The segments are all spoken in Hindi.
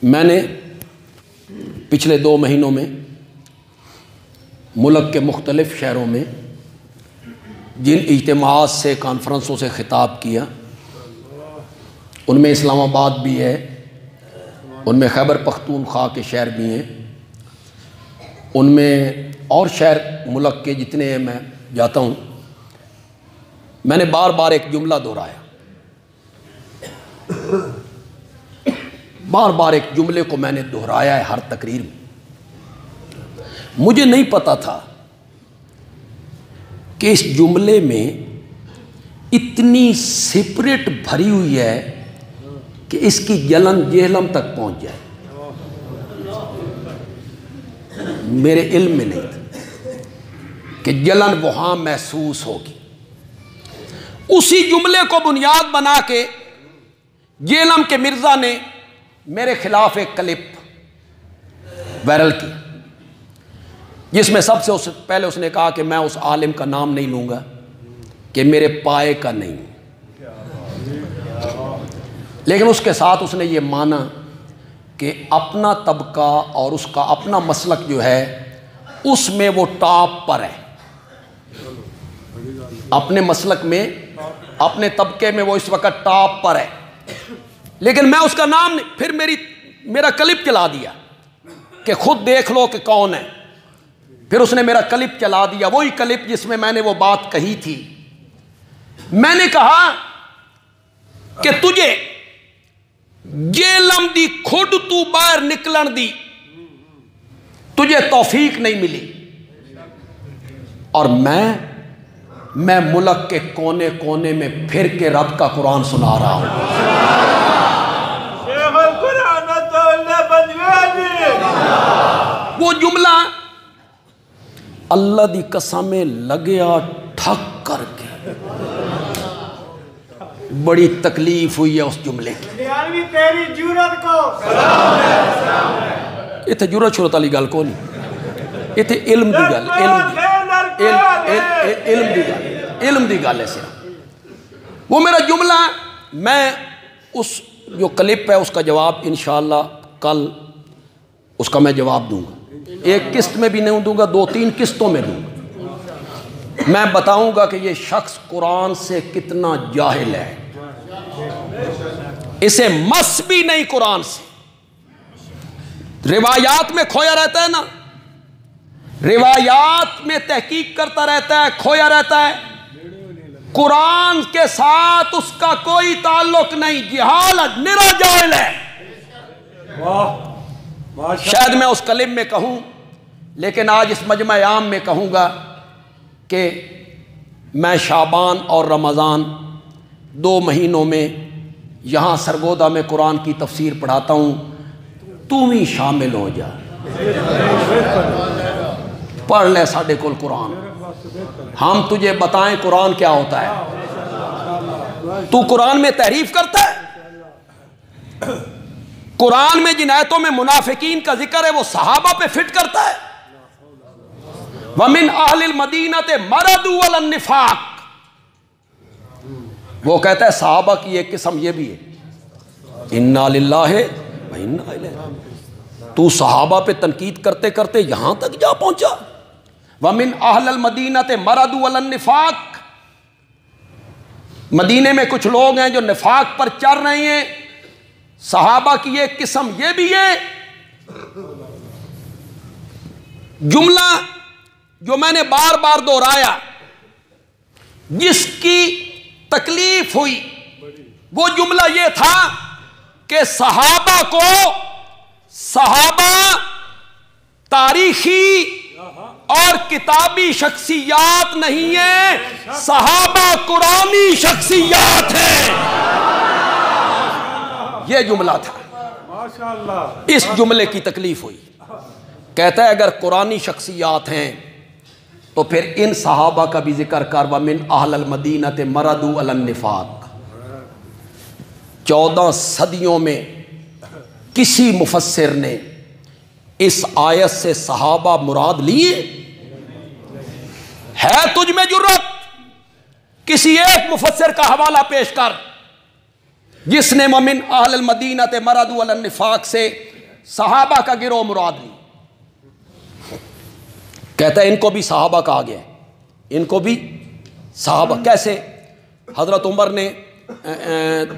मैंने पिछले 2 महीनों में मुल्क के मुख्तलिफ़ शहरों में जिन इज्तिमाआत से कॉन्फ्रेंसों से ख़िताब किया, उनमें इस्लामाबाद भी है, उनमें खैबर पख्तूनख्वा के शहर भी हैं, उनमें और शहर मुल्क के जितने मैं जाता हूँ, मैंने बार बार एक जुमला दोहराया, बार बार एक जुमले को मैंने दोहराया है हर तकरीर में। मुझे नहीं पता था कि इस जुमले में इतनी सिपरेट भरी हुई है कि इसकी जलन जेहलम तक पहुंच जाए। मेरे इल्म में नहीं था कि जलन वहां महसूस होगी। उसी जुमले को बुनियाद बना के जेहलम के मिर्जा ने मेरे खिलाफ एक क्लिप वायरल की, जिसमें सबसे पहले उसने कहा कि मैं उस आलिम का नाम नहीं लूँगा कि मेरे पाए का नहीं, लेकिन उसके साथ उसने ये माना कि अपना तबका और उसका अपना मसलक जो है उसमें वो टॉप पर है, अपने मसलक में, अपने तबके में वो इस वक्त टॉप पर है, लेकिन मैं उसका नाम नहीं। फिर मेरा क्लिप चला दिया कि खुद देख लो कि कौन है। फिर उसने मेरा क्लिप चला दिया, वही क्लिप जिसमें मैंने वो बात कही थी। मैंने कहा कि तुझे जेलम दी खुद तू बाहर निकलन दी, तुझे तौफीक नहीं मिली, और मैं मुल्क के कोने कोने में फिर के रब का कुरान सुना रहा हूं। वो जुमला अल्लाह दी कसमें लगया ठक करके बड़ी तकलीफ हुई है उस जुमले की। तेरी जुरत को इतने जुरत शुरत वाली गल को नहीं, इतने इल्म दी गल, इल्म दी गल है सिर्फ। वो मेरा जुमला, मैं उस जो क्लिप है उसका जवाब इंशाअल्लाह कल उसका मैं जवाब दूंगा। एक किस्त में भी नहीं दूंगा, 2-3 किस्तों में दूंगा। मैं बताऊंगा कि ये शख्स कुरान से कितना जाहिल है, इसे मस भी नहीं कुरान से। रिवायात में खोया रहता है ना, रिवायात में तहकीक करता रहता है, खोया रहता है। कुरान के साथ उसका कोई ताल्लुक नहीं, जिहालत, निरा जाहिल है। शायद मैं उस कलिम में कहूं, लेकिन आज इस मजमा आम में कहूंगा कि मैं शाबान और रमज़ान 2 महीनों में यहाँ सरगोदा में कुरान की तफसीर पढ़ाता हूँ। तू भी शामिल हो जा, पढ़ ले साढ़े कुल कुरान, हम तुझे बताएं कुरान क्या होता है। तू कुरान में तहरीफ करता है, कुरान में जिन आयतों में मुनाफिकीन का जिक्र है वो सहाबा पे फिट करता है। वमिन अहलिल मदीनते मरदू अलन निफाक, वो कहता है सहाबा की एक किस्म ये भी है, इन्ना लिल्लाहि व इन्ना इलैहि। तू सहाबा पे तनकीद करते करते यहां तक जा पहुंचा। वमिन अहलिल मदीनते मरदू अलन निफाक, मदीने में कुछ लोग हैं जो निफाक पर चल रहे हैं। सहाबा की एक किस्म ये भी है। जुमला जो मैंने बार बार दोहराया, जिसकी तकलीफ हुई, वो जुमला ये था कि सहाबा तारीखी और किताबी शख्सियात नहीं है, सहाबा कुरानी शख्सियात है। यह जुमला था। माशाअल्लाह। इस जुमले की तकलीफ हुई। कहता है अगर कुरानी शख्सियात हैं तो फिर इन सहाबा का भी जिक्र कर, वमिन अहलिल मदीनते मरदू अलन निफाक। 14 सदियों में किसी मुफस्सिर ने इस आयत से सहाबा मुराद लिए है? तुझ में जुर्रत? किसी एक मुफस्सिर का हवाला पेश कर जिसने वमिन अहलिल मदीनते मरदू अलन निफाक से सहाबा का गिरोह मुराद ली। कहता है इनको भी सहाबा कहा गया है, इनको भी सहाबा। कैसे? हजरत उमर ने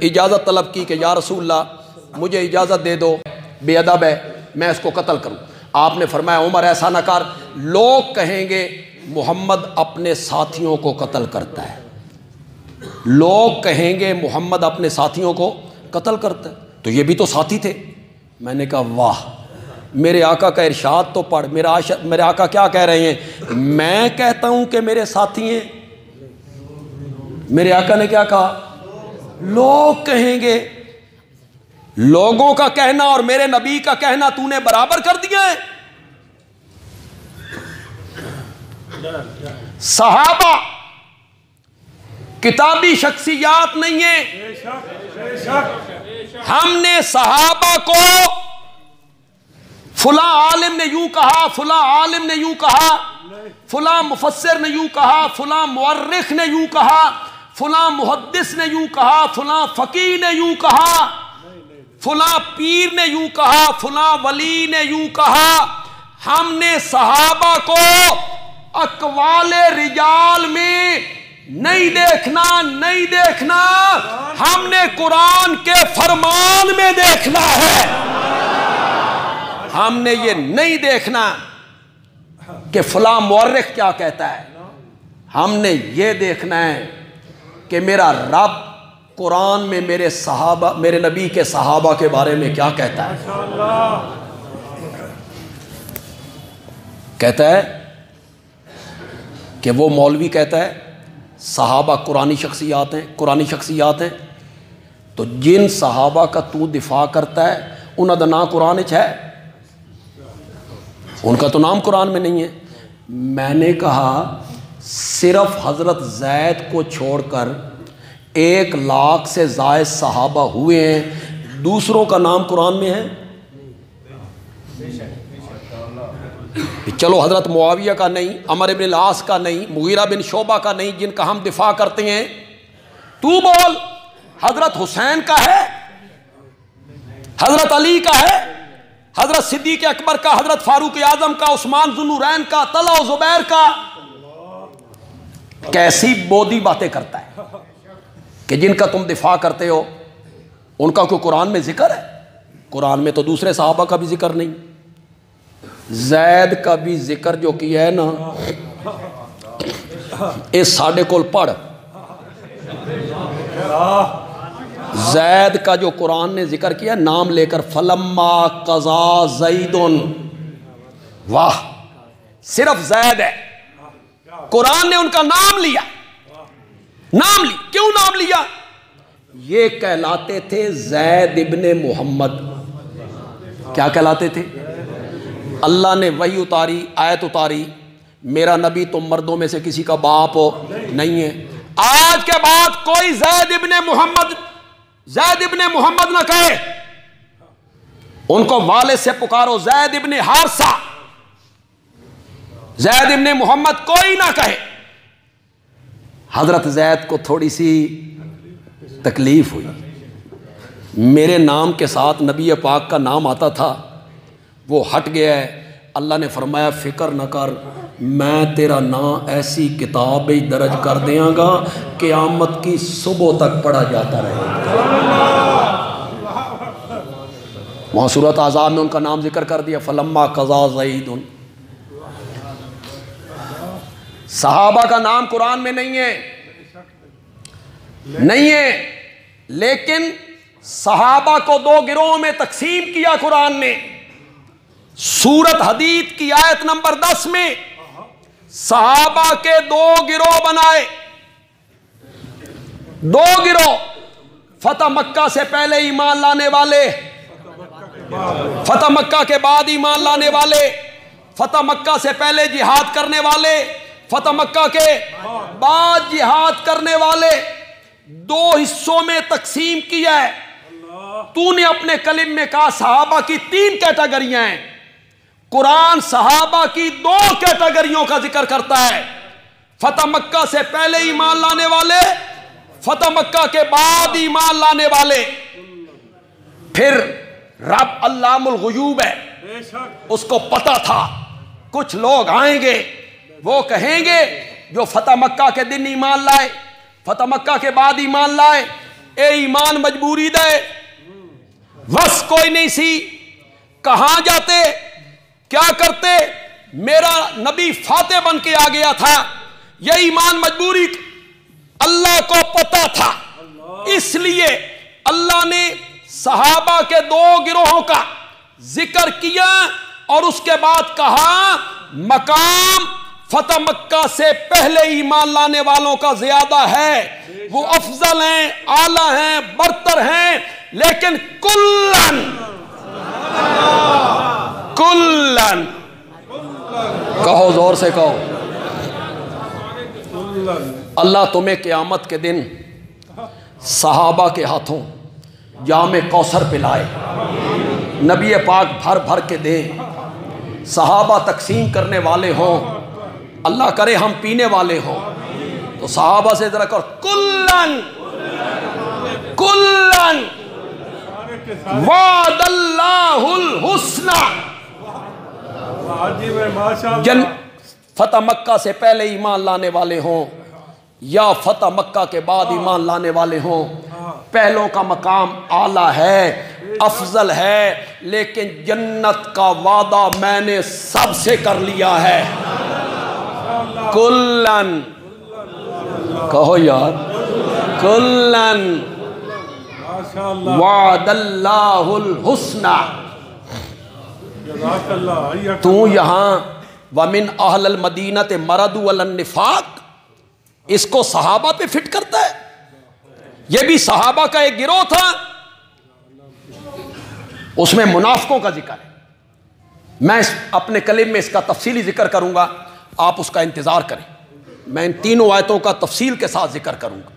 इजाज़त तलब की कि या रसूलल्लाह मुझे इजाज़त दे दो, बेअदब है, मैं इसको कत्ल करूं। आपने फरमाया उमर ऐसा ना कर, लोग कहेंगे मोहम्मद अपने साथियों को कत्ल करता है, लोग कहेंगे मोहम्मद अपने साथियों को कत्ल करता है, तो ये भी तो साथी थे। मैंने कहा वाह, मेरे आका का इरशाद तो पढ़। मेरे आका क्या कह रहे हैं? मैं कहता हूं कि मेरे साथी हैं। मेरे आका ने क्या कहा? लोग कहेंगे। लोगों का कहना और मेरे नबी का कहना तूने बराबर कर दिया है। सहाबा किताबी शख्सियात नहीं है। हमने सहाबा को फुला आलिम ने यूं कहा, फुला आलिम ने यूं कहा, फुला मुफस्सिर ने यूं कहा, फुला मुअर्रिख ने यूं कहा, फुला मुहद्दिस ने यूं कहा, फुला फकीह ने यूं कहा, फुला पीर ने यूं कहा, फुला वली ने यूं कहा। हमने सहाबा को अकवाले रिजाल में नहीं देखना, नहीं देखना, हमने कुरान के फरमान में देखना है। हमने ये नहीं देखना कि फला मुअर्रिख क्या कहता है, हमने ये देखना है कि मेरा रब कुरान में मेरे सहाबा, मेरे नबी के सहाबा के बारे में क्या कहता है। कहता है कि वो मौलवी कहता है सहाबा कुरानी शख्सियात हैं, कुरानी शख्सियात हैं, तो जिन सहाबा का तू दिफा करता है उन्हों का नाम कुरान च है, उनका तो नाम कुरान में नहीं है। मैंने कहा सिर्फ हज़रत ज़ैद को छोड़कर 1 लाख से ज़ायद सहाबा हुए हैं, दूसरों का नाम कुरान में है। चलो हज़रत मुआविया का नहीं, अमर इब्न अल-आस का नहीं, मुगीरा बिन शोबा का नहीं, जिनका हम दिफा करते हैं, तू बोल हज़रत हुसैन का है, हज़रत अली का है, हज़रत सिद्दीक़ अकबर का, हज़रत फारूक आज़म का, उस्मान ज़ुन्नूरैन का, तलहा ज़ुबैर का। कैसी बोदी बातें करता है कि जिनका तुम दिफा करते हो उनका कोई कुरान में जिक्र है? कुरान में तो दूसरे सहाबा का भी जिक्र नहीं। जैद का भी जिक्र जो किया है ना, इस साढ़े कोल पढ़, जैद का जो कुरान ने जिक्र किया नाम लेकर, फलम्मा कज़ा ज़ैदुन, वाह, सिर्फ जैद है, कुरान ने उनका नाम लिया, नाम लिया। क्यों नाम लिया? ये कहलाते थे जैद इब्ने मोहम्मद। क्या कहलाते थे? अल्लाह ने वही उतारी, आयत उतारी, मेरा नबी तुम मर्दों में से किसी का बाप नहीं है। आज के बाद कोई जैद इब्ने मोहम्मद ना कहे, उनको वाले से पुकारो जैद इब्ने हारसा, जैद इब्ने मोहम्मद कोई ना कहे। हजरत जैद को थोड़ी सी तकलीफ हुई, मेरे नाम के साथ नबी पाक का नाम आता था, वो हट गया है। अल्लाह ने फरमाया फिक्र न कर, मैं तेरा नाम ऐसी किताब ही दर्ज कर देंगा क़यामत की सुबह तक पढ़ा जाता रहेगा। वहाँ सूरत आज़ाब में उनका नाम जिक्र कर दिया, फलम्मा कज़ा ज़ैदुन। सहाबा का नाम कुरान में नहीं है, नहीं है, लेकिन सहाबा को 2 गिरोह में तकसीम किया कुरान ने। सूरत हदीद की आयत नंबर 10 में सहाबा के 2 गिरोह बनाए, 2 गिरोह। फतह मक्का से पहले ईमान लाने वाले, फतह मक्का के बाद ईमान लाने वाले, फतह मक्का से पहले जिहाद करने वाले, फतह मक्का के बाद जिहाद करने वाले। 2 हिस्सों में तकसीम किया है। तूने अपने कलिम में कहा सहाबा की 3 कैटेगरियां हैं, कुरान सहाबा की 2 कैटेगरियों का जिक्र करता है, फतह मक्का से पहले ईमान लाने वाले, फतह मक्का के बाद ईमान लाने वाले। फिर रब अल्लामुल गुयूब है, बेशक उसको पता था कुछ लोग आएंगे, वो कहेंगे जो फतह मक्का के दिन ईमान लाए, फतह मक्का के बाद ईमान लाए, ए ईमान मजबूरी दे, बस कोई नहीं सी, कहां जाते, क्या करते, मेरा नबी फाते बन के आ गया था, यह ईमान मजबूरी अल्लाह को पता था। इसलिए अल्लाह ने सहाबा के दो गिरोहों का जिक्र किया और उसके बाद कहा मकाम फतह मक्का से पहले ईमान लाने वालों का ज्यादा है, वो अफजल हैं, आला हैं, बरतर हैं, लेकिन कुल्लन कुल्लन कहो, जोर से कहो, अल्लाह तुम्हें क़यामत के दिन सहाबा के हाथों जामे कौसर पिलाए, नबी पाक भर भर के दे, सहाबा तकसीम करने वाले हों, अल्लाह करे हम पीने वाले हों, तो सहाबा से जरा कर कुल्लन कुल्लन वादल्लाहुल हुस्ना। जन फतह मक्का से पहले ईमान लाने वाले हों या फतह मक्का के बाद ईमान लाने वाले हों, पहलों का मकाम आला है, अफजल है, लेकिन जन्नत का वादा मैंने सबसे कर लिया है। कुल्लन कहो यार, कुल्लन वादल्लाहुल हुस्ना। तू यहां वमिन अहलल मदीनत मरदू अलन निफाक, इसको सहाबा पे फिट करता है। यह भी सहाबा का एक गिरोह था, उसमें मुनाफिकों का जिक्र है। मैं अपने कलीम में इसका तफसीली जिक्र करूंगा, आप उसका इंतजार करें। मैं इन तीनों आयतों का तफसील के साथ जिक्र करूंगा।